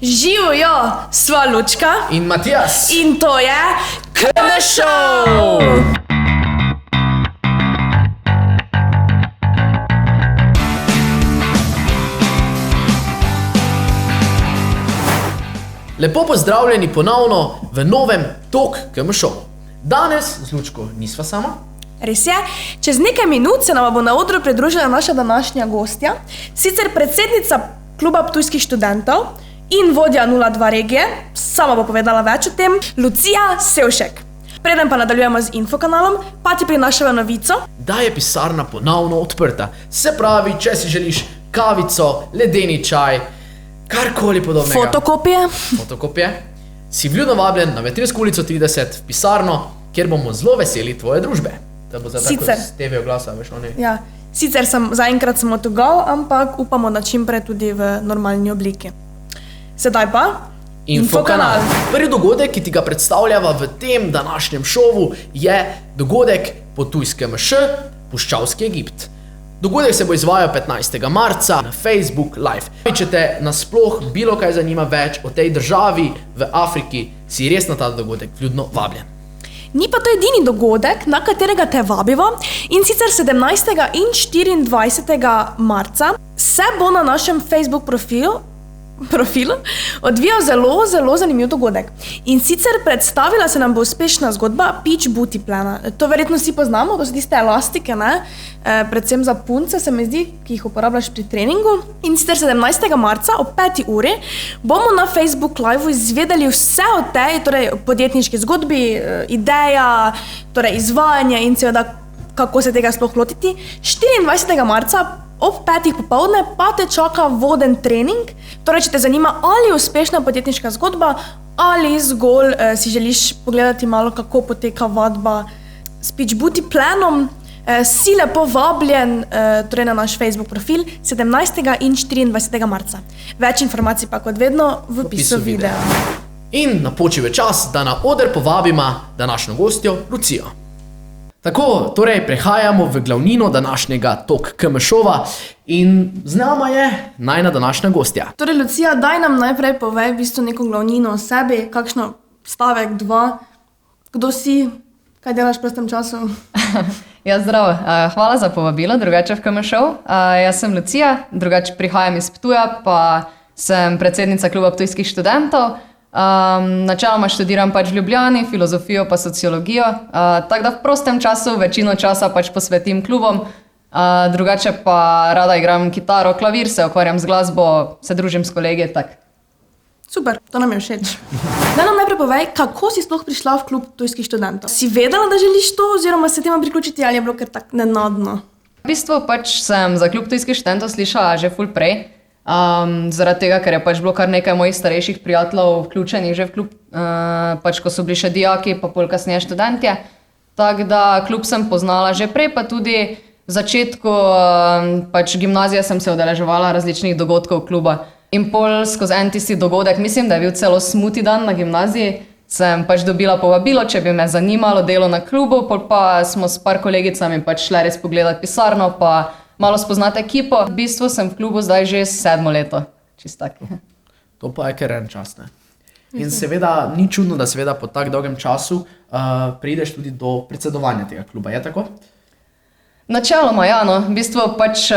Živijo, sva Lučka in Matijas. In to je KM Show! Lepo pozdravljeni ponovno v novem Talk KM Show. Danes z Lučko nisva sama. Res je, čez nekaj minut se nam bo na odru pridružila naša današnja gostja, sicer predsednica kluba ptujskih študentov in vodja 02 regije, sama bo povedala več o tem, Lucija Sevšek. Preden pa nadaljujemo z infokanalom, pa ti prinašava novico, da je pisarna ponovno odprta. Se pravi, če si želiš kavico, ledeni čaj, karkoli podobnega. Fotokopije. Si vljudno vabljen na Vetrinsko ulico 30 v pisarno, kjer bomo zelo veseli tvoje družbe. To bo zdaj tako z TV oglasa, veš oni. Ja, sicer zaenkrat smo to go, ampak upamo na čim prej tudi v normalni obliki. Sedaj pa Infokanal. Prvi dogodek, ki ti ga predstavljava v tem današnjem šovu, je dogodek po tujskem Puščavski Egipt. Dogodek se bo izvajal 15. marca na Facebook Live. Če te nasploh bilo kaj zanima več o tej državi v Afriki, si res na ta dogodek vljudno vabljen. Ni pa to edini dogodek, na katerega te vabivo, in sicer 17. in 24. marca se bo na našem Facebook profilu odvijal zelo zanimiv dogodek. In sicer predstavila se nam bo uspešna zgodba Peach Booty Plana. To verjetno vsi poznamo, to so tiste elastike, ne? Predvsem za punce, se mi zdi, ki jih uporabljaš pri treningu. In sicer 17. marca ob 5. uri bomo na Facebook Live izvedeli vse o tej podjetniški zgodbi, ideja, izvajanje in seveda kako se tega sploh lotiti. 24. marca ob 5. popoldne pa te čaka voden trening. Torej, če te zanima ali uspešna podjetniška zgodba ali zgolj si želiš pogledati malo, kako poteka vadba s Peach Booty Planom, si lepo vabljen na naš Facebook profil 17. in 24. marca. Več informacij pa kot vedno v opisu videa. In napočil je čas, da na oder povabimo današnjo gostjo Lucijo. Tako, torej prehajamo v glavnino današnjega Talk KM Showa in z nama je najna današnja gostja. Torej, Lucija, daj nam najprej povej v bistvu neko glavnino o sebi, kakšno stavek, 2, kdo si, kaj delaš v prostem času? Ja, zdravo. Hvala za povabilo, drugače v KM Show. Jaz sem Lucija, drugače prihajam iz Ptuja, pa sem predsednica kluba ptujskih študentov. Načeloma študiram pač v Ljubljani, filozofijo pa sociologijo, tako da v prostem času večino časa pač posvetim klubom, drugače pa rada igram kitaro, klavir, se ukvarjam z glasbo, se družim s kolegi, tak. Super, to nam je všeč. Daj nam najprej povej, kako si sploh prišla v klub ptujskih študentov? Si vedela, da želiš to, oziroma se temu priključiti, ali je bilo kar tak nenadno? V bistvu pač sem za klub ptujskih študentov slišala že ful prej, zaradi tega, ker je pač bilo kar nekaj mojih starejših prijateljev vključenih že v klub, pač ko so bili še dijaki, pa pol kasneje študentje. Tako da klub sem poznala že prej, pa tudi v začetku pač gimnazije sem se udeleževala različnih dogodkov kluba. In pol skozi en tisti dogodek, mislim, da je bil celo smuti dan na gimnaziji, sem pač dobila povabilo, če bi me zanimalo delo na klubu, pol pa smo s par kolegicami pač šle res pogledati pisarno, pa malo spoznati ekipo. V bistvu sem v klubu zdaj že 7 leto. Čist tak. To pa je kar en čas, ne? In seveda ni čudno, da seveda po tak dolgem času prideš tudi do predsedovanja tega kluba, je tako? Načeloma, ja, no. V bistvu pač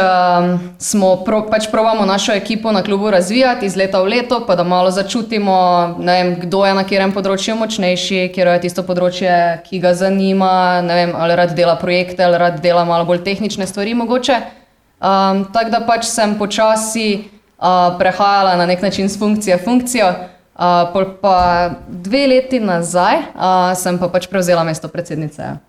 probamo našo ekipo na klubu razvijati iz leta v leto, pa da malo začutimo, ne vem, kdo je na katerem področju močnejši, kjer je tisto področje, ki ga zanima, ne vem, ali rad dela projekte, ali rad dela malo bolj tehnične stvari mogoče. Tako da pač sem počasi prehajala na nek način z funkcije v funkcijo, pol pa 2 leti nazaj sem pa pač prevzela mesto predsednice.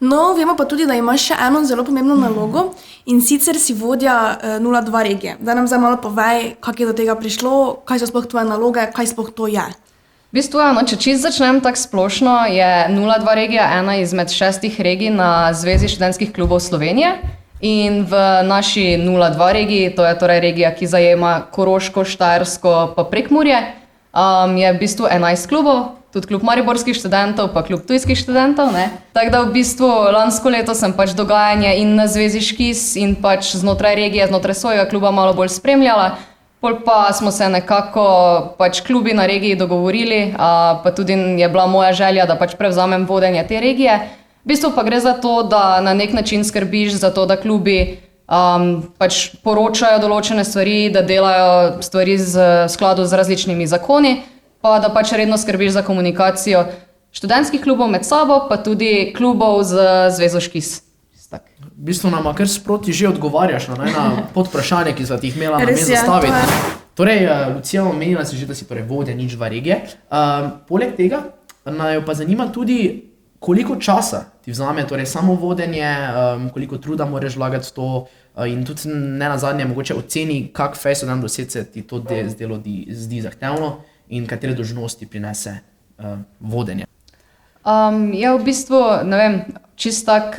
No, vemo pa tudi, da imaš še eno zelo pomembno nalogo in sicer si vodja 02 regije. Da nam zdaj malo povej, kako je do tega prišlo, kaj so sploh tvoje naloge, kaj sploh to je. V bistvu, no, če čisto začnem tako splošno, je 02 regija ena izmed 6 regij na Zvezi študentskih klubov Slovenije. In v naši 02 regiji, to je torej regija, ki zajema Koroško, Štajersko pa Prekmurje, je v bistvu 11 klubov. Tudi klub mariborskih študentov, pa klub tujskih študentov, ne. Tako da v bistvu lansko leto sem pač dogajanje in na Zvezi Škis in pač znotraj regije, znotraj svojega kluba malo bolj spremljala. Pol pa smo se nekako pač klubi na regiji dogovorili, pa tudi je bila moja želja, da pač prevzamem vodenje te regije. V bistvu pa gre za to, da na nek način skrbiš za to, da klubi pač poročajo določene stvari, da delajo stvari v skladu z različnimi zakoni, pa da pač redno skrbiš za komunikacijo študentskih klubov med sabo, pa tudi klubov z Zvezo Škis. V bistvu nama kar sproti že odgovarjaš na podvprašanje, ki sva ti jih imela namen zastaviti. Torej, Lucija, omenila si že, da si torej vodja Nič2 regije. Poleg tega naju pa zanima tudi, koliko časa ti vzame torej samo vodenje, koliko truda moraš vlagati v to in tudi ne nazadnje mogoče oceni, kak fejs od 1 do 10 se ti to delo zdi zahtevno in katere dolžnosti prinese vodenje. Ja, v bistvu, ne vem, čist tak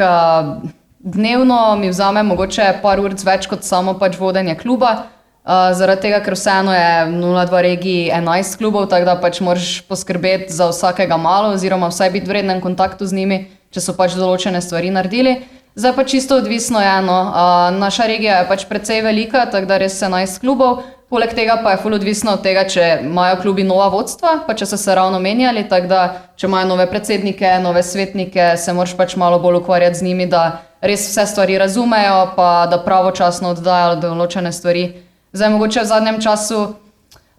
dnevno mi vzame mogoče par ur več kot samo pač vodenje kluba, zaradi tega, ker vseeno je v 0-2 regiji 11 klubov, tako da pač moraš poskrbeti za vsakega malo oziroma vsaj biti v rednem kontaktu z njimi, če so pač določene stvari naredili. Zdaj pa čisto odvisno je, naša regija je pač precej velika, tako da res 11 klubov, poleg tega pa je ful odvisno od tega, če imajo klubi nova vodstva, pa če so se ravno menjali, tako da če imajo nove predsednike, nove svetnike, se moraš pač malo bolj ukvarjati z njimi, da res vse stvari razumejo, pa da pravočasno oddajajo določene stvari. Zdaj, mogoče v zadnjem času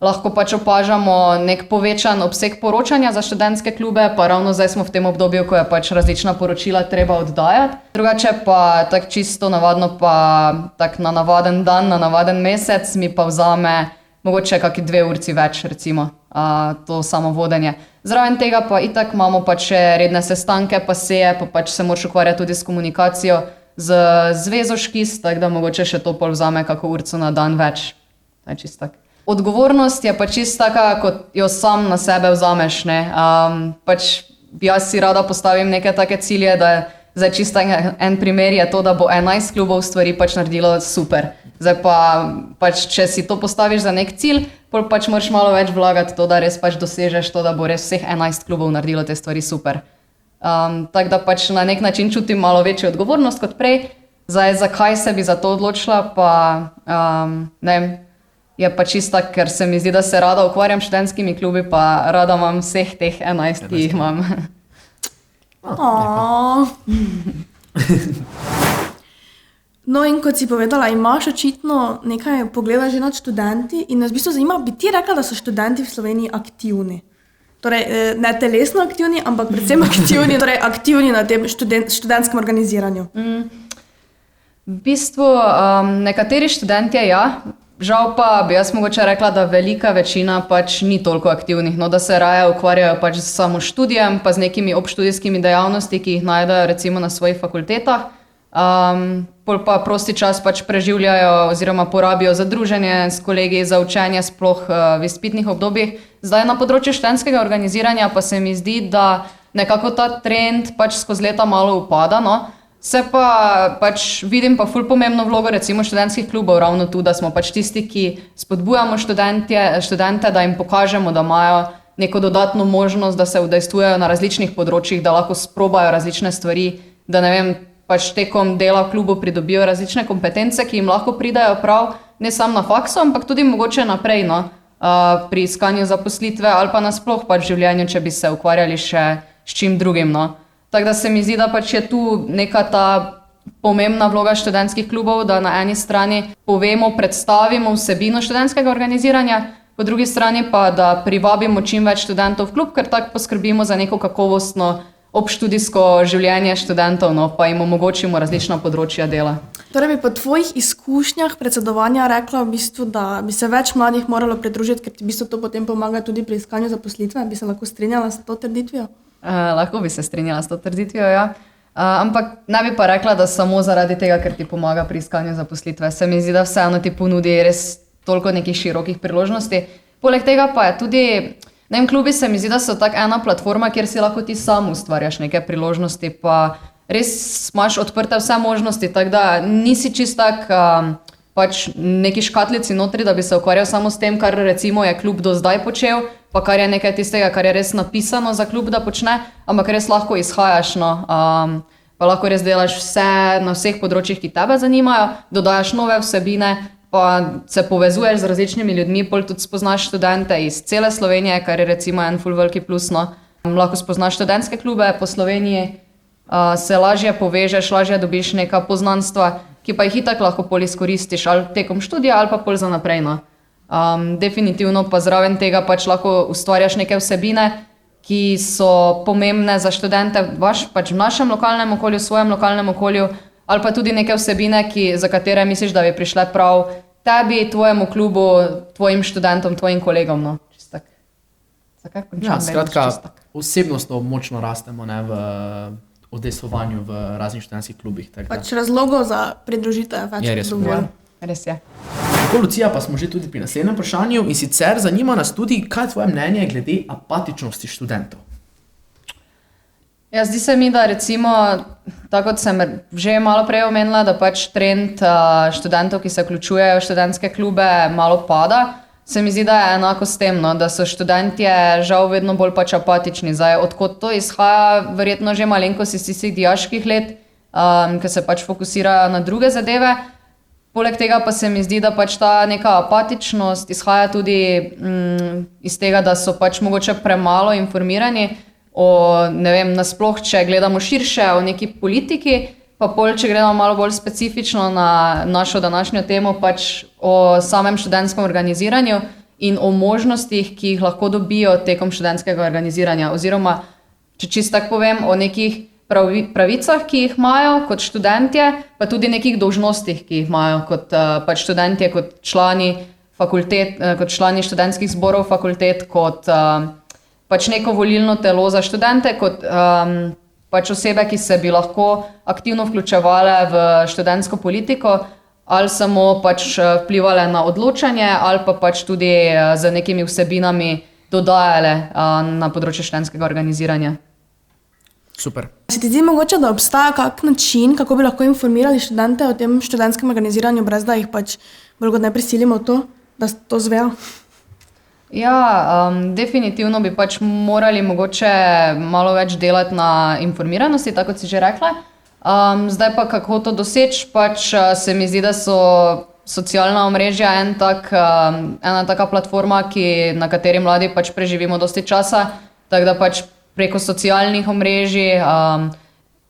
lahko pač opažamo nek povečan obseg poročanja za študentske klube, pa ravno zdaj smo v tem obdobju, ko je pač različna poročila treba oddajati. Drugače pa tak čisto navadno pa tak na navaden dan, na navaden mesec mi pa vzame mogoče kakšni 2 urci več, recimo, to samo vodenje. Zraven tega pa itak imamo pač še redne sestanke, pa seje, pa pač se moraš ukvarjati tudi s komunikacijo z Zvezo Škis, tako da mogoče še to pol vzame kako urco na dan več. To je čist tak. Odgovornost je pa čist taka, kot jo sam na sebe vzameš, ne. Pač jaz si rada postavim neke take cilje, da zdaj čist en primer je to, da bo 11 klubov stvari pač naredilo super. Zdaj pa pač, če si to postaviš za nek cilj, pol pač moraš malo več vlagati to, da res pač dosežeš to, da bo res vseh 11 klubov naredilo te stvari super. Tako da pač na nek način čutim malo večjo odgovornost kot prej. Zdaj, zakaj se bi za to odločila, pa ne vem, je pa čisto, ker se mi zdi, da se rada ukvarjam s študentskimi klubi, pa rada imam vseh teh 11, ki jih imam. No in kot si povedala, imaš očitno nekaj pogleda že nad študenti in nas v bistvu zanima, bi ti rekla, da so študenti v Sloveniji aktivni? Torej, ne telesno aktivni, ampak predvsem aktivni, torej aktivni na tem študentskem organiziranju. V bistvu nekateri študentje, ja. Žal pa bi jaz mogoče rekla, da velika večina pač ni toliko aktivnih, no, da se raje ukvarjajo pač samo študijem, pa z nekimi obštudijskimi dejavnosti, ki jih najdejo recimo na svojih fakultetah. Pol pa prosti čas pač preživljajo oziroma porabijo za druženje s kolegi, za učenje sploh v izpitnih obdobjih. Zdaj na področju študentskega organiziranja pa se mi zdi, da nekako ta trend pač skozi leta malo upada, no. Se pa pač vidim pa ful pomembno vlogo recimo študentskih klubov ravno tu, da smo pač tisti, ki spodbujamo študente, da jim pokažemo, da imajo neko dodatno možnost, da se udejstvujejo na različnih področjih, da lahko sprobajo različne stvari, da ne vem, pač tekom dela v klubu pridobijo različne kompetence, ki jim lahko pridajo prav, ne samo na faksu, ampak tudi mogoče naprej, no, pri iskanju zaposlitve ali pa nasploh pač v življenju, če bi se ukvarjali še s čim drugim, no. Tako da se mi zdi, da pač je tu neka ta pomembna vloga študentskih klubov, da na eni strani povemo, predstavimo vsebino študentskega organiziranja, po drugi strani pa, da privabimo čim več študentov v klub, ker tako poskrbimo za neko kakovostno obštudijsko življenje študentov, no, pa jim omogočimo različna področja dela. Torej bi po tvojih izkušnjah predsedovanja rekla v bistvu, da bi se več mladih moralo pridružiti, ker ti v bistvu to potem pomaga tudi pri iskanju zaposlitve, bi se lahko strinjala s to trditvijo? Lahko bi se strinjala s to trditvijo, ja. Ampak ne bi pa rekla, da samo zaradi tega, ker ti pomaga pri iskanju zaposlitve. Se mi zdi, da vseeno ti ponudi res toliko nekih širokih priložnosti. Poleg tega pa je tudi, ne vem, klubi se mi zdi, da so tak ena platforma, kjer si lahko ti sam ustvarjaš neke priložnosti, pa res imaš odprte vse možnosti, tako da nisi čist tak pač neki škatlici notri, da bi se ukvarjal samo s tem, kar recimo je klub do zdaj počel, pa kar je nekaj tistega, kar je res napisano za klub, da počne, ampak res lahko izhajaš, no, pa lahko res delaš vse na vseh področjih, ki tebe zanimajo, dodajaš nove vsebine, pa se povezuješ z različnimi ljudmi, pol tudi spoznaš študente iz cele Slovenije, kar je recimo en ful veliki plus, no. Lahko spoznaš študentske klube po Sloveniji, se lažje povežeš, lažje dobiš neka poznanstva, ki pa jih itak lahko pol izkoristiš ali tekom študija ali pa pol za naprej, no. Definitivno pa zraven tega pač lahko ustvarjaš neke vsebine, ki so pomembne za študente pač v našem lokalnem okolju, v svojem lokalnem okolju, ali pa tudi neke vsebine, za katere misliš, da bi prišle prav tebi, tvojemu klubu, tvojim študentom, tvojim kolegom. No. Čistak. Zakaj končam? Ja, skratka, osebnostno močno rastemo, ne, v udejstvovanju v raznih študentskih klubih. Pač razlogov za pridružitev več. Je res dovolj. Res je. Tako, Lucija, pa smo že tudi pri naslednjem vprašanju in sicer zanima nas tudi, kaj je tvoje mnenje glede apatičnosti študentov? Ja, zdi se mi, da recimo, tako kot sem že malo prej omenila, da pač trend študentov, ki se vključujejo v študentske klube, malo pada. Se mi zdi, da je enako s tem, no, da so študentje žal vedno bolj pač apatični. Zdaj, odkot to izhaja, verjetno že malenkost iz tistih dijaških let, ki se pač fokusirajo na druge zadeve. Poleg tega pa se mi zdi, da pač ta neka apatičnost izhaja tudi iz tega, da so pač mogoče premalo informirani o, ne vem, nasploh, če gledamo širše o neki politiki, pa pol, če gledamo malo bolj specifično na našo današnjo temo, pač o samem študentskem organiziranju in o možnostih, ki jih lahko dobijo tekom študentskega organiziranja. Oziroma, če čisto tako povem, o nekih pravicah, ki jih imajo kot študentje, pa tudi nekih dolžnostih, ki jih imajo kot pač študentje, kot člani fakultet, kot člani študentskih zborov fakultet, kot pač neko volilno telo za študente, kot pač osebe, ki se bi lahko aktivno vključevale v študentsko politiko ali samo pač vplivale na odločanje ali pa pač tudi z nekimi vsebinami dodajale na področju študentskega organiziranja. Super. Se ti zdi mogoče, da obstaja kak način, kako bi lahko informirali študente o tem študentskem organiziranju, brez da jih pač bolj kot ne prisilimo v to, da to zvejo? Ja, definitivno bi pač morali mogoče malo več delati na informiranosti, tako kot si že rekla. Zdaj pa kako to doseči, pač se mi zdi, da so socialna omrežja ena taka platforma, na kateri mladi pač preživimo dosti časa, tako da pač preko socialnih omrežij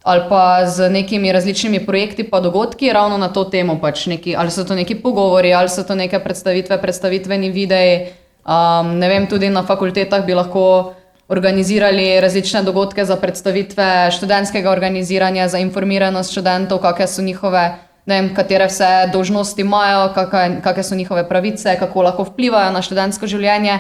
ali pa z nekimi različnimi projekti pa dogodki ravno na to temo, pač ali so to neki pogovori, ali so to neke predstavitveni videi. Ne vem, tudi na fakultetah bi lahko organizirali različne dogodke za predstavitve študentskega organiziranja, za informiranost študentov, kakšne so njihove, ne vem, katere vse dolžnosti imajo, kakšne so njihove pravice, kako lahko vplivajo na študentsko življenje.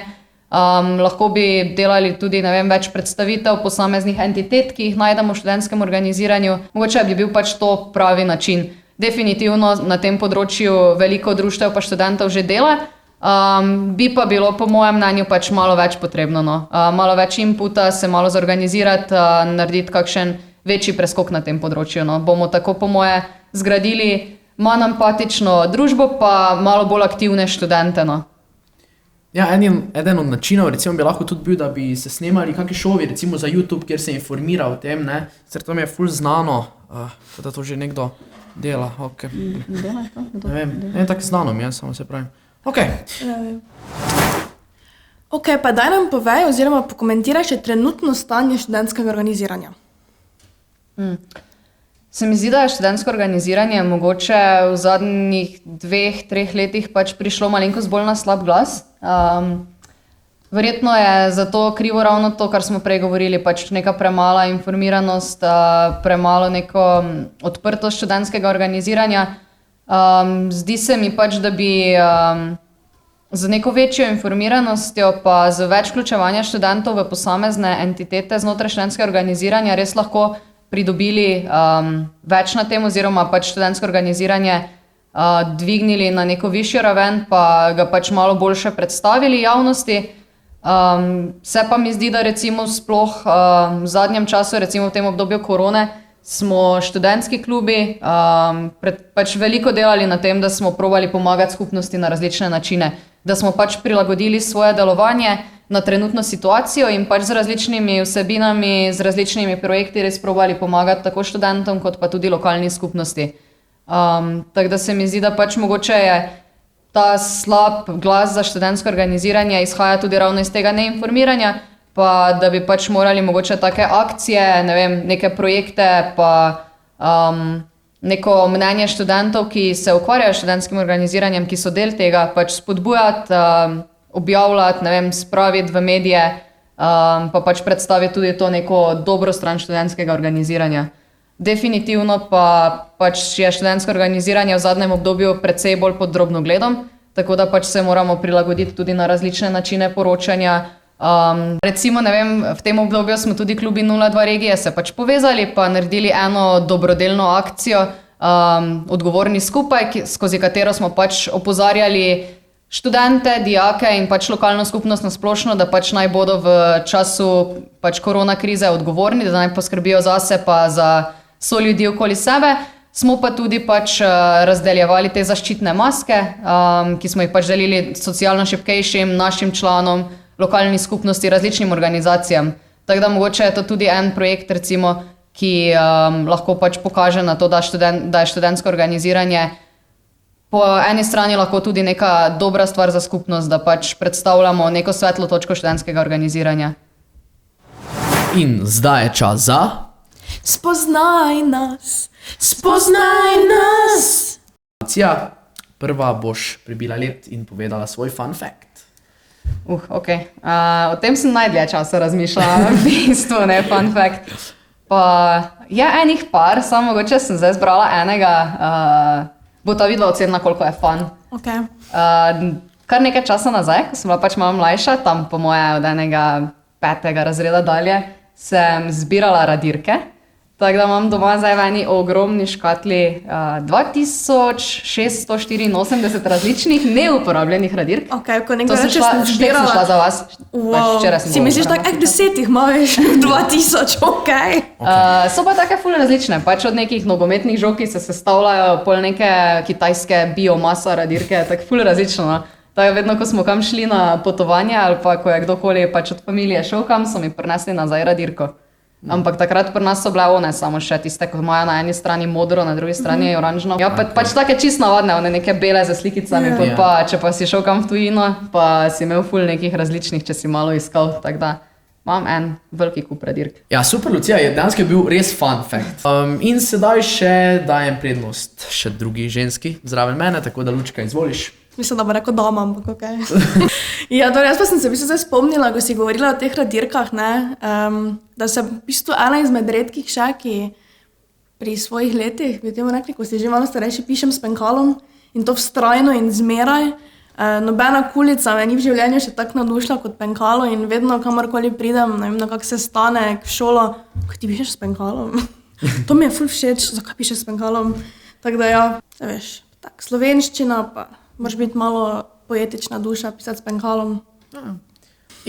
Lahko bi delali tudi, ne vem, več predstavitev posameznih entitet, ki jih najdemo v študentskem organiziranju. Mogoče bi bil pač to pravi način. Definitivno na tem področju veliko društev pa študentov že dela, bi pa bilo po mojem mnenju pač malo več potrebno. No. Malo več inputa, se malo zorganizirati, narediti kakšen večji preskok na tem področju. No. Bomo tako po moje zgradili manj empatično družbo, pa malo bolj aktivne študente. No. Ja, eden od načinov recimo bi lahko tudi bil, da bi se snemali kakšni šovi, recimo za YouTube, kjer se informira o tem, ne. Sicer to mi je ful znano, da to že nekdo dela. Okay. Ne vem, tako znano mi je, samo se pravim. Ok, pa daj nam povej oziroma pokomentiraj še trenutno stanje študentskega organiziranja. Se mi zdi, da je študentsko organiziranje mogoče v zadnjih 2-3 letih pač prišlo malenkost bolj na slab glas. Verjetno je zato krivo ravno to, kar smo prej govorili, pač neka premala informiranost, premalo neko odprtost študentskega organiziranja. Zdi se mi pač, da bi z neko večjo informiranostjo pa z več vključevanja študentov v posamezne entitete znotraj študentskega organiziranja res lahko pridobili več na tem oziroma pač študentsko organiziranje dvignili na neko višjo raven, pa ga pač malo boljše predstavili javnosti. Se pa mi zdi, da recimo sploh v zadnjem času, recimo v tem obdobju korone, smo študentski klubi pač veliko delali na tem, da smo probali pomagati skupnosti na različne načine, da smo pač prilagodili svoje delovanje na trenutno situacijo in pač z različnimi vsebinami, z različnimi projekti res probali pomagati tako študentom, kot pa tudi lokalni skupnosti. Tako da se mi zdi, da pač mogoče je ta slab glas za študentsko organiziranje izhaja tudi ravno iz tega neinformiranja, pa da bi pač morali mogoče take akcije, ne vem, neke projekte, pa neko mnenje študentov, ki se ukvarjajo s študentskim organiziranjem, ki so del tega, pač spodbujati, objavljati, ne vem, spraviti v medije, pa pač predstaviti tudi to neko dobro stran študentskega organiziranja. Definitivno pa pač je študentsko organiziranje v zadnjem obdobju precej bolj pod drobnogledom, tako da pač se moramo prilagoditi tudi na različne načine poročanja. Recimo, ne vem, v tem obdobju smo tudi klubi 02 regije se pač povezali pa naredili eno dobrodelno akcijo, odgovorni skupaj, skozi katero smo pač opozarjali študente, dijake in pač lokalno skupnost na splošno, da pač naj bodo v času pač korona krize odgovorni, da naj poskrbijo zase pa za soljudi okoli sebe. Smo pa tudi pač razdeljevali te zaščitne maske, ki smo jih pač delili socialno šibkejšim, našim članom, lokalni skupnosti, različnim organizacijam. Tako da mogoče je to tudi en projekt, recimo, ki lahko pač pokaže na to, da je študentsko organiziranje po eni strani lahko tudi neka dobra stvar za skupnost, da pač predstavljamo neko svetlo točko študentskega organiziranja. In zdaj je čas za... Spoznaj nas, spoznaj nas. Prva boš prebila let in povedala svoj fun fact. Ok. O tem sem najdlje časa razmišljala, v bistvu, ne, fun fact. Pa je enih par, samo mogoče sem zdaj zbrala enega, bo ta videla ocenila, koliko je fun. Ok. Kar nekaj časa nazaj, ko sem bila pač malo mlajša, tam po moje od enega 5. razreda dalje, sem zbirala radirke. Tako da imam doma zdaj v eni ogromni škatli 2684 različnih neuporabljenih radirk. Ok, ko nekdo reče, sem zbirala. To sem šla za vas. Si misliš tako, 10 jih ima veš, 2000, ok. So pa take ful različne, pač od nekih nogometnih žog, ki se sestavljajo pol neke kitajske biomasa radirke, tako ful različno. Tako vedno, ko smo kam šli na potovanje ali pa ko je kdokoli pač od familije šel kam, so mi prinesli nazaj radirko. Ampak takrat pri nas so bile one samo še tiste, ko imajo na eni strani modro, na drugi strani oranžno. Ja, pač take čisto navadne, one neke bele za slikicami, pa če pa si šel kam v tujino, pa si imel ful nekih različnih, če si malo iskal, tako da imam en veliki kup radirk. Ja, super, Lucija, je dejansko bil res fun fact. In sedaj še dajem prednost še drugi ženski zraven mene, tako da Lučka, izvoliš. Mislim, da bo rekel doma, ampak ok. Ja, torej jaz pa sem se v bistvu zdaj spomnila, ko si govorila o teh radirkah, ne, da sem v bistvu ena izmed redkih še, ki pri svojih letih, bi temu rekli, ko si že malo starejši, pišem s penkalom in to vztrajno in zmeraj. Nobena kulica me ni v življenju še tako navdušila kot penkalo in vedno kamorkoli pridem, ne vem, na kak sestanek, v šolo, ko ti pišeš s penkalom. To mi je ful všeč, zakaj pišeš s penkalom. Tako da ja, veš, tak, slovenščina pa... Moraš biti malo poetična duša, pisati s penkalom.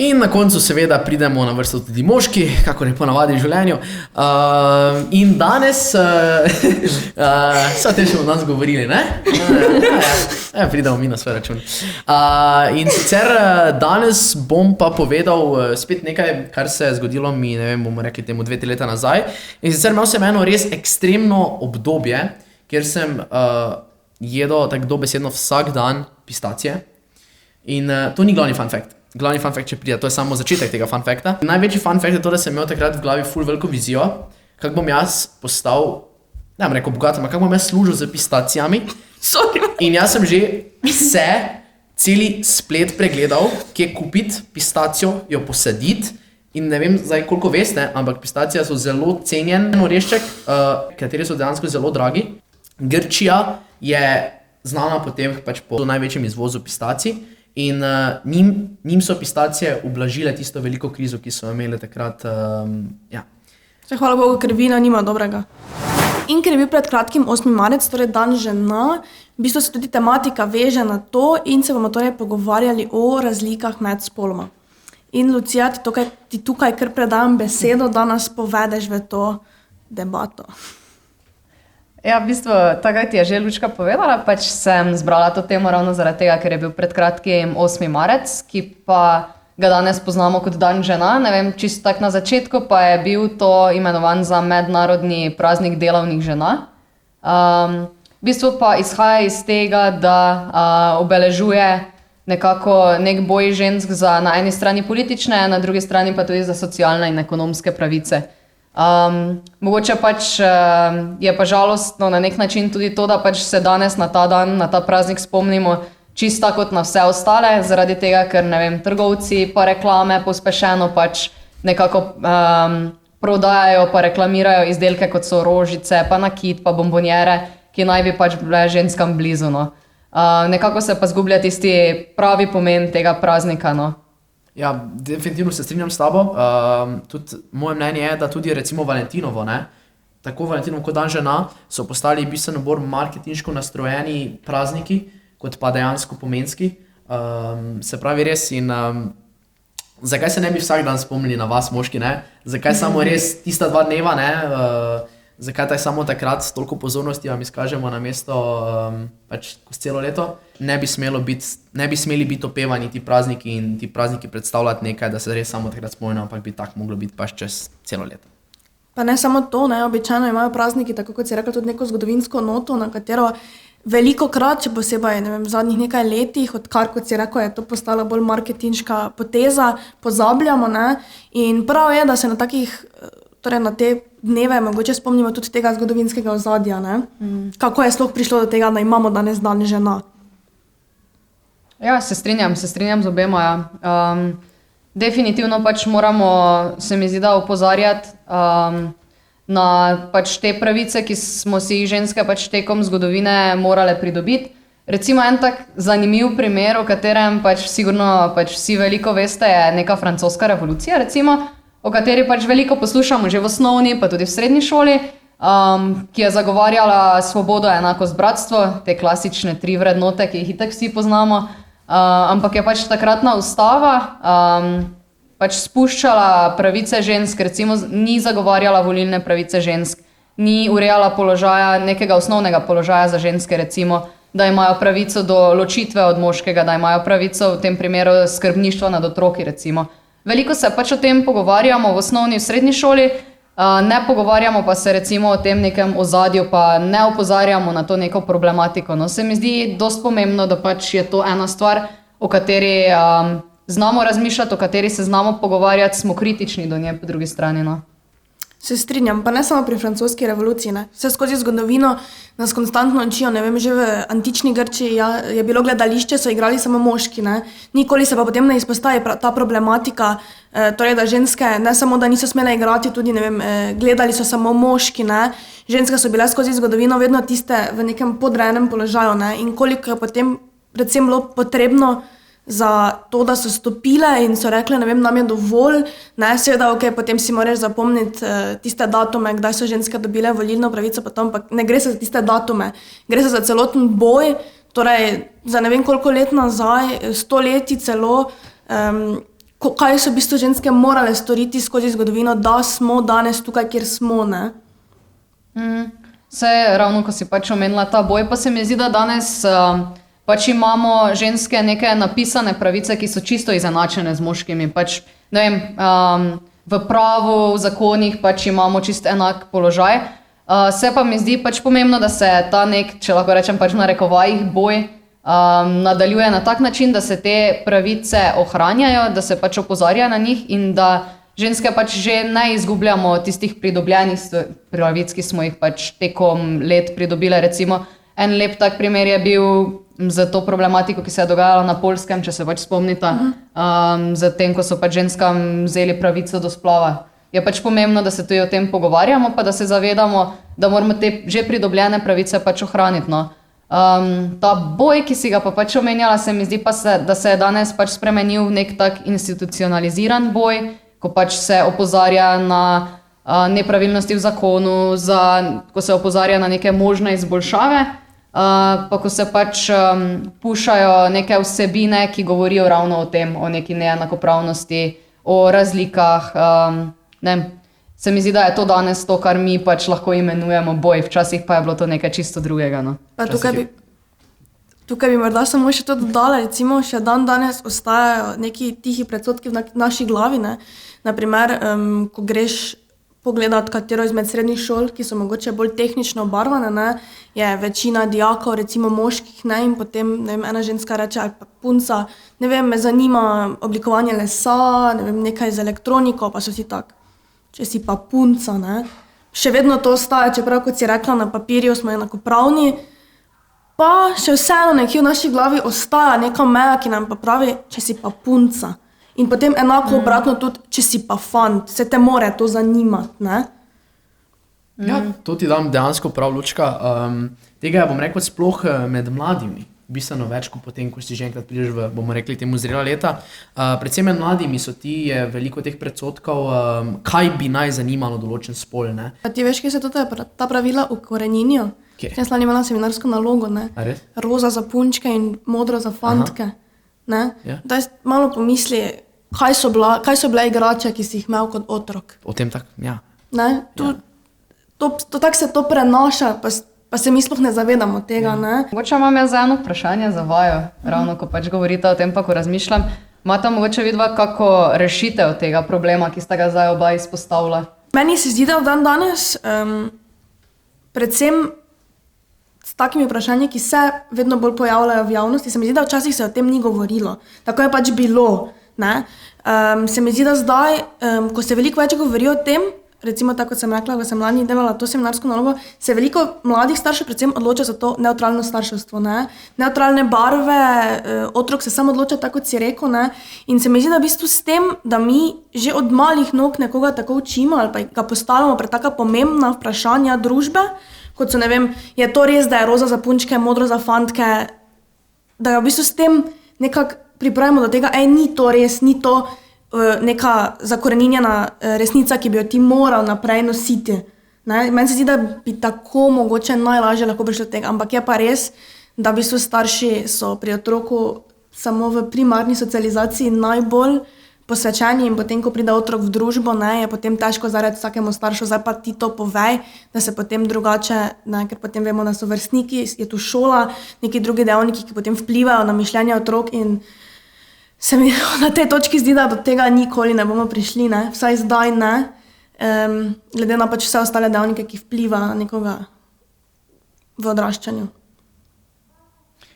In na koncu seveda pridemo na vrsto tudi moški, kako je ponavadi v življenju. In danes, so te še od nas govorili, ne? Pridemo mi na svoj račun. In sicer danes bom pa povedal spet nekaj, kar se je zgodilo mi, ne vem, bomo rekli temu 2-3 leta nazaj. In sicer imel sem eno res ekstremno obdobje, kjer sem... jedel tako dobesedno vsak dan pistacije in to ni glavni fun fact. Glavni fun fact, če pride, to je samo začetek tega fun facta. Največji fun fact je to, da sem imel takrat v glavi ful veliko vizijo, kako bom jaz postal, ne bom rekel bogat, ampak kako bom jaz služil z pistacijami. In jaz sem že celi splet pregledal, kje kupiti pistacijo, jo posaditi. In ne vem zdaj, koliko veste, ampak pistacija so zelo cenjen orešček, kateri so dejansko zelo dragi. Grčija je znana potem pač po največjem izvozu pistacij in njim so pistacije ublažile tisto veliko krizo, ki so imeli takrat, ja. Hvala Bogu, ker vina nima dobrega. In ker je bil pred kratkim 8. marec, torej dan žena, v bistvu se tudi tematika veže na to in se bomo torej pogovarjali o razlikah med spoloma. In Lucija, ti tukaj kar predam besedo, da nas povedeš v to debato. Ja, v bistvu, takrat ti je že Lučka povedala, pač sem zbrala to temo ravno zaradi tega, ker je bil pred kratkim 8. marec, ki pa ga danes poznamo kot dan žena. Ne vem, čisto tak na začetku pa je bil to imenovan za mednarodni praznik delovnih žena. V bistvu pa izhaja iz tega, da obeležuje nekako nek boj žensk za na eni strani politične, na drugi strani pa tudi za socialne in ekonomske pravice. Mogoče pač je pa žalostno na nek način tudi to, da pač se danes na ta dan, na ta praznik spomnimo čisto kot na vse ostale, zaradi tega, ker ne vem, trgovci pa reklame pospešeno pač nekako prodajajo pa reklamirajo izdelke, kot so rožice, pa nakit, pa bombonjere, ki naj bi pač bile ženskam blizu, no. Nekako se pa zgublja tisti pravi pomen tega praznika, no. Ja, definitivno se strinjam s tabo. Tudi moje mnenje je, da tudi recimo Valentinovo, ne, tako Valentinovo kot dan žena so postali bistveno bolj marketinško nastrojeni prazniki, kot pa dejansko pomenski. Se pravi res in zakaj se ne bi vsak dan spomnili na vas, moški, ne? Zakaj samo res tista 2 dneva, ne? Zakaj taj samo takrat toliko pozornosti vam izkažemo na mesto pač celo leto? Ne bi smeli biti opevani ti prazniki in ti prazniki predstavljati nekaj, da se res samo takrat spomnimo, ampak bi tako moglo biti pač čez celo leto. Pa ne samo to, ne, običajno imajo prazniki, tako kot si rekla, tudi neko zgodovinsko noto, na katero velikokrat, če posebej ne vem, v zadnjih nekaj letih, odkar, kot si rekel, je to postala bolj marketinška poteza, pozabljamo, ne, in prav je, da se na takih, torej na te dneve mogoče spomnimo tudi tega zgodovinskega ozadja, ne, kako je sploh prišlo do tega, da imamo danes dan žena. Ja, se strinjam z obema, ja. Definitivno pač moramo, se mi zdi, da opozarjati na pač te pravice, ki smo si jih ženske pač tekom zgodovine morale pridobiti. Recimo en tak zanimiv primer, o katerem pač sigurno pač vsi veliko veste, je neka francoska revolucija, recimo, o kateri pač veliko poslušamo že v osnovni, pa tudi v srednji šoli, ki je zagovarjala svobodo, enakost, bratstvo, te klasične 3 vrednote, ki jih itak vsi poznamo. Ampak je pač takratna ustava pač spuščala pravice žensk, recimo ni zagovarjala volilne pravice žensk, ni urejala položaja, nekega osnovnega položaja za ženske, recimo, da imajo pravico do ločitve od moškega, da imajo pravico v tem primeru skrbništva nad otroki, recimo. Veliko se pač o tem pogovarjamo v osnovni, v srednji šoli, ne pogovarjamo pa se recimo o tem nekem ozadju, pa ne opozarjamo na to neko problematiko. No, se mi zdi dosti pomembno, da pač je to ena stvar, o kateri znamo razmišljati, o kateri se znamo pogovarjati, smo kritični do nje po drugi strani, no. Se strinjam, pa ne samo pri francoski revoluciji, ne. Vse skozi zgodovino nas konstantno učijo, ne vem, že v antični Grčiji je bilo gledališče, so igrali samo moški, ne. Nikoli se pa potem ne izpostavi ta problematika, torej da ženske ne samo, da niso smele igrati, tudi ne vem, gledali so samo moški, ne. Ženske so bile skozi zgodovino vedno tiste v nekem podrejenem položaju, ne. In koliko je potem predvsem bilo potrebno za to, da so stopile in so rekle, ne vem, nam je dovolj, ne, seveda, ok, potem si moraš zapomniti tiste datume, kdaj so ženske dobile volilno pravico, potom, ampak ne gre se za tiste datume, gre se za celoten boj, torej za ne vem koliko let nazaj, 100 leti celo, kaj so v bistvu ženske morale storiti skozi zgodovino, da smo danes tukaj, kjer smo, ne. Saj ravno, ko si pač omenila ta boj, pa se mi zdi, da danes pač imamo ženske neke napisane pravice, ki so čisto izenačene z moškimi. Pač, ne vem, v pravu, v zakonih pač imamo čisto enak položaj. Se pa mi zdi pač pomembno, da se ta nek, če lahko rečem pač v narekovajih, boj nadaljuje na tak način, da se te pravice ohranjajo, da se pač opozarja na njih in da ženske pač že ne izgubljamo tistih pridobljenih pravic, ki smo jih pač tekom let pridobile. Recimo, en lep tak primer je bil za to problematiko, ki se je dogajala na Poljskem, če se pač spomnite, zatem, ko so pač ženskam vzeli pravico do splava. Je pač pomembno, da se tudi o tem pogovarjamo, pa da se zavedamo, da moramo te že pridobljene pravice pač ohraniti, no. Ta boj, ki si ga pa pač omenjala, se mi zdi pa, da se je danes pač spremenil v nek tak institucionaliziran boj, ko pač se opozarja na nepravilnosti v zakonu, ko se opozarja na neke možne izboljšave, pa ko se pač pušajo neke vsebine, ki govorijo ravno o tem, o neki neenakopravnosti, o razlikah. Ne, se mi zdi, da je to danes to, kar mi pač lahko imenujemo boj, včasih pa je bilo to nekaj čisto drugega. No. Pa tukaj bi morda samo še to dodala, recimo še danes ostajajo neki tihi predsodki v naši glavi, ne. Naprimer, ko greš pogledati katero izmed srednjih šol, ki so mogoče bolj tehnično obarvane, ne, je večina dijakov, recimo moških, ne, in potem, ne vem, ena ženska reče, ali pa punca, ne vem, me zanima oblikovanje lesa, ne vem, nekaj z elektroniko, pa so si tak, če si pa punca, ne, še vedno to ostaja, čeprav, kot si rekla, na papirju smo enakopravni, pa še vseeno nekje v naši glavi ostaja neka meja, ki nam pa pravi, če si pa punca. In potem enako obratno tudi, če si pa fant, se te more to zanimati, ne? Ja, to ti dam dejansko prav, Lučka. Tega bom rekel sploh med mladimi. Bistveno več, kot potem, ko si že enkrat prideš v, bomo rekli, temu zrela leta. Predvsem med mladimi je veliko teh predsodkov, kaj bi naj zanimalo določen spol, ne? Pa ti veš, kje se ta pravila ukoreninijo? Kje? Jaz lani imela seminarsko nalogo, ne? A res? Roza za punčke in modro za fantke. Ne? Ja. Daj malo pomisli, kaj so bile igrače, ki si jih imel kot otrok. O tem tak, ja. Ne? To tako se to prenaša, pa se mi sploh ne zavedamo tega. Ne? Mogoče imam jaz eno vprašanje za vaju, ravno ko pač govorite o tem, pa ko razmišljam. Imate mogoče vidva kako rešitev tega problema, ki sta ga zdaj oba izpostavila? Meni se zdi, da dan danes predvsem s takimi vprašanji, ki se vedno bolj pojavljajo v javnosti, se mi zdi, da včasih se o tem ni govorilo. Tako je pač bilo. Ne? Se mi zdi, da zdaj, ko se veliko več govori o tem, recimo tako, kot sem rekla, ko sem lani delala to seminarsko nalogo, se veliko mladih staršev predvsem odloča za to nevtralno starševstvo. Ne? Neutralne barve, otrok se sam odloča, tako kot si rekel. Ne? In se mi zdi, da v bistvu s tem, da mi že od malih nog nekoga tako učimo ali pa ga postavljamo pred taka pomembna vprašanja družbe, kot so, ne vem, je to res, da je roza za punčke, modro za fantke, da ga v bistvu s tem nekako pripravimo do tega, ni to res, ni to neka zakoreninjena resnica, ki bi jo ti moral naprej nositi. Ne? Meni se zdi, da bi tako mogoče najlažje lahko prišlo do tega, ampak je pa res, da v bistvu starši so pri otroku samo v primarni socializaciji najbolj posvečeni in potem, ko pride otrok v družbo, ne, je potem težko zaradi vsakemu staršu, zdaj pa ti to povej, da se potem drugače, ne, ker potem vemo, da so vrstniki, je tu šola, neki drugi dejavniki, ki potem vplivajo na mišljenje otrok in se mi na tej točki zdi, da do tega nikoli ne bomo prišli, ne, vsaj zdaj ne, glede na pač vse ostale dejavnike, ki vplivajo na nekoga v odraščanju.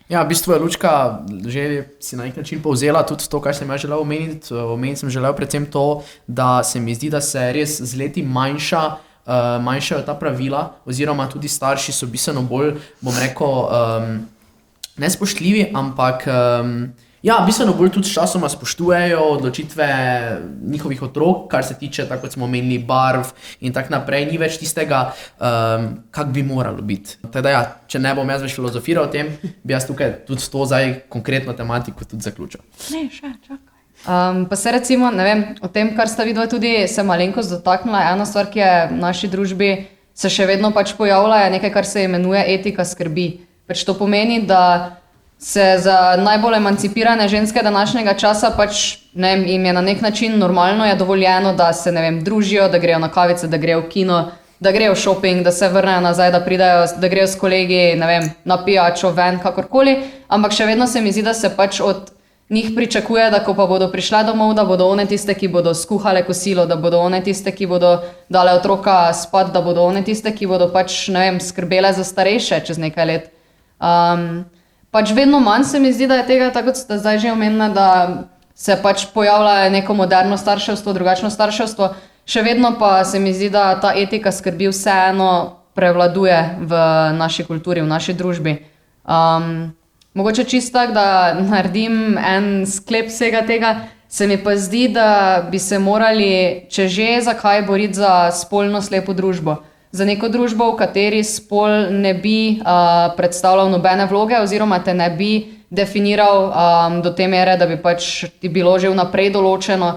Ja, v bistvu je Lučka že si na nek način povzela tudi to, kar sem jaz želel omeniti. Omeniti sem želel predvsem to, da se mi zdi, da se res z leti manjšajo ta pravila, oziroma tudi starši so bistveno bolj, bom rekel, nespoštljivi, ampak ja, bistveno bolj tudi s časoma spoštujejo odločitve njihovih otrok, kar se tiče, tako kot smo omenili, barv in tako naprej, ni več tistega, kak bi moralo biti. Teda ja, če ne bom jaz več filozofiral o tem, bi jaz tukaj tudi to zdaj konkretno tematiko tudi zaključil. Ne, še, čakaj. Pa se recimo, ne vem, o tem, kar sta vidva tudi se malenkost dotaknila, ena stvar, ki je v naši družbi se še vedno pač pojavlja, je nekaj, kar se imenuje etika skrbi. Pač to pomeni, da se za najbolj emancipirane ženske današnjega časa pač, ne vem, jim je na nek način normalno, je dovoljeno, da se, ne vem, družijo, da grejo na kavice, da grejo v kino, da grejo v shopping, da se vrnejo nazaj, da pridajo, da grejo s kolegi, ne vem, na pijačo, ven, kakorkoli, ampak še vedno se mi zdi, da se pač od njih pričakuje, da ko pa bodo prišle domov, da bodo one tiste, ki bodo skuhale kosilo, da bodo one tiste, ki bodo dale otroka spat, da bodo one tiste, ki bodo pač, ne vem, skrbele za starejše čez nekaj let. Pač vedno manj se mi zdi, da je tega, tako kot ste zdaj že omenili, da se pač pojavlja neko moderno starševstvo, drugačno starševstvo, še vedno pa se mi zdi, da ta etika skrbi vseeno prevladuje v naši kulturi, v naši družbi. Mogoče čisto tako, da naredim en sklep vsega tega, se mi pa zdi, da bi se morali, če že, zakaj boriti za spolno slepo družbo. Za neko družbo, v kateri spol ne bi predstavljal nobene vloge oziroma te ne bi definiral do te mere, da bi pač ti bilo že vnaprej določeno,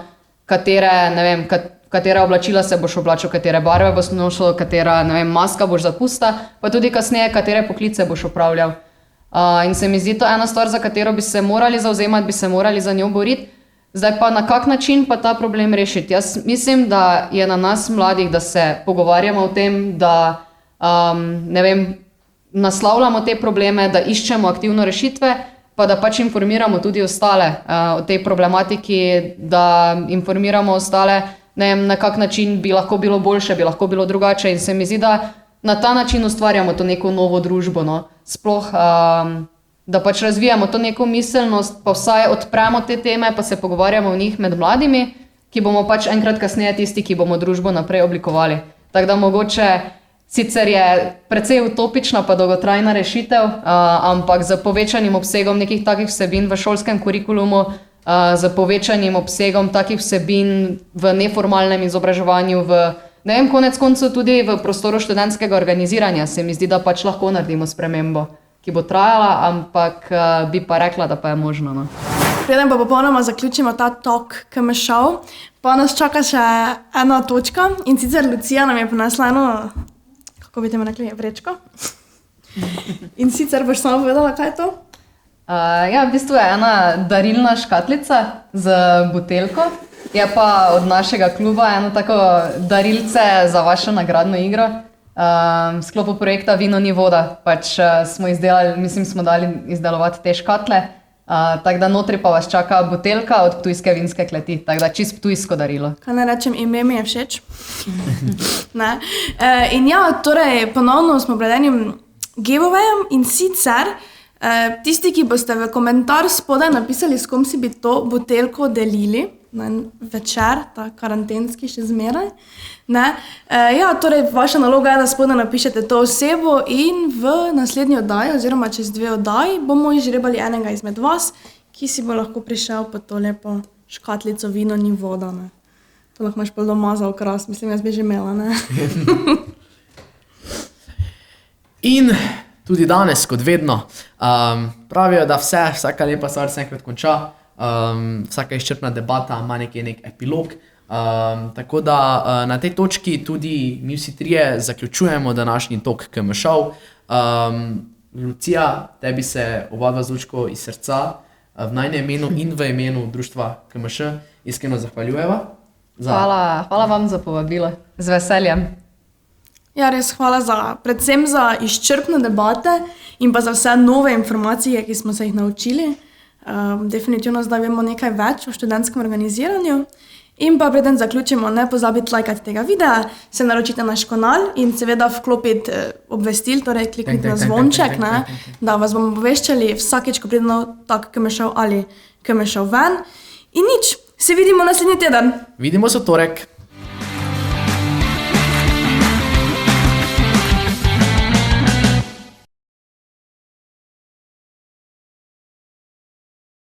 katera oblačila se boš oblačil, katere barve boš nosil, katera, ne vem, maska boš zapusta, pa tudi kasneje, katere poklice boš opravljal. In se mi zdi to ena stvar, za katero bi se morali zavzemati, bi se morali za njo boriti. Zdaj pa na kak način pa ta problem rešiti? Jaz mislim, da je na nas mladih, da se pogovarjamo o tem, da ne vem, naslavljamo te probleme, da iščemo aktivno rešitve, pa da pač informiramo tudi ostale o tej problematiki, da informiramo ostale ne vem, na kak način bi lahko bilo boljše, bi lahko bilo drugače in se mi zdi, da na ta način ustvarjamo to neko novo družbo, no. Sploh, da pač razvijamo to neko miselnost, pa vsaj odpremo te teme, pa se pogovarjamo o njih med mladimi, ki bomo pač enkrat kasneje tisti, ki bomo družbo naprej oblikovali. Tako da mogoče sicer je precej utopična pa dolgotrajna rešitev, ampak z povečanim obsegom nekih takih vsebin v šolskem kurikulumu, z povečanim obsegom takih vsebin v neformalnem izobraževanju, ne vem, konec koncev tudi v prostoru študentskega organiziranja, se mi zdi, da pač lahko naredimo spremembo, ki bo trajala, ampak bi pa rekla, da pa je možno. No. Preden pa popolnoma zaključimo ta tok KMŠ, pa nas čaka še ena točka in sicer Lucija nam je prinesla eno, kako bi temu rekli, vrečko. In sicer boš samo povedala, kaj je to? Ja, v bistvu je ena darilna škatlica z buteljko. Je pa od našega kluba eno tako darilce za vašo nagradno igro. V sklopu projekta Vino ni voda. Pač smo izdelali, mislim, smo dali izdelovati te škatle. Tako da notri pa vas čaka buteljka od ptujske vinske kleti. Tako da čist ptujsko darilo. Kaj ne rečem, ime mi je všeč. Ne. In ja, torej ponovno smo pred enim giveawayem in sicer tisti, ki boste v komentar spodaj napisali, s kom si bi to buteljko delili, na en večer, ta karantenski še zmeraj. Ja, torej vaša naloga je, da spodaj napišete to osebo in v naslednji oddaji oziroma čez 2 oddaji bomo izžrebali enega izmed vas, ki si bo lahko prišel po to lepo škatlico Vino ni voda. Ne. To lahko imaš pa doma za okras, mislim, jaz bi že imela. Ne. In tudi danes, kot vedno, pravijo, da vsaka lepa stvar se enkrat konča. Vsaka izčrpna debata ima nek epilog, tako da na tej točki tudi mi vsi trije zaključujemo današnji tok KMŠ-ov. Lucija, tebi se oba z Lučko iz srca v najnem imenu in v imenu društva KMŠ iskreno zahvaljujeva. Hvala vam za povabilo, z veseljem. Ja, res hvala predvsem za izčrpne debate in pa za vse nove informacije, ki smo se jih naučili. Definitivno zdaj vemo nekaj več o študentskem organiziranju. In pa preden zaključimo, ne pozabite lajkati tega videa, se naročite na naš kanal in seveda vklopiti obvestil, torej kliknite na zvonček, da vas bomo obveščali vsakeč, ko pride nov tak KMŠ ali KMŠ ven. In nič, se vidimo naslednji teden. Vidimo se v torek.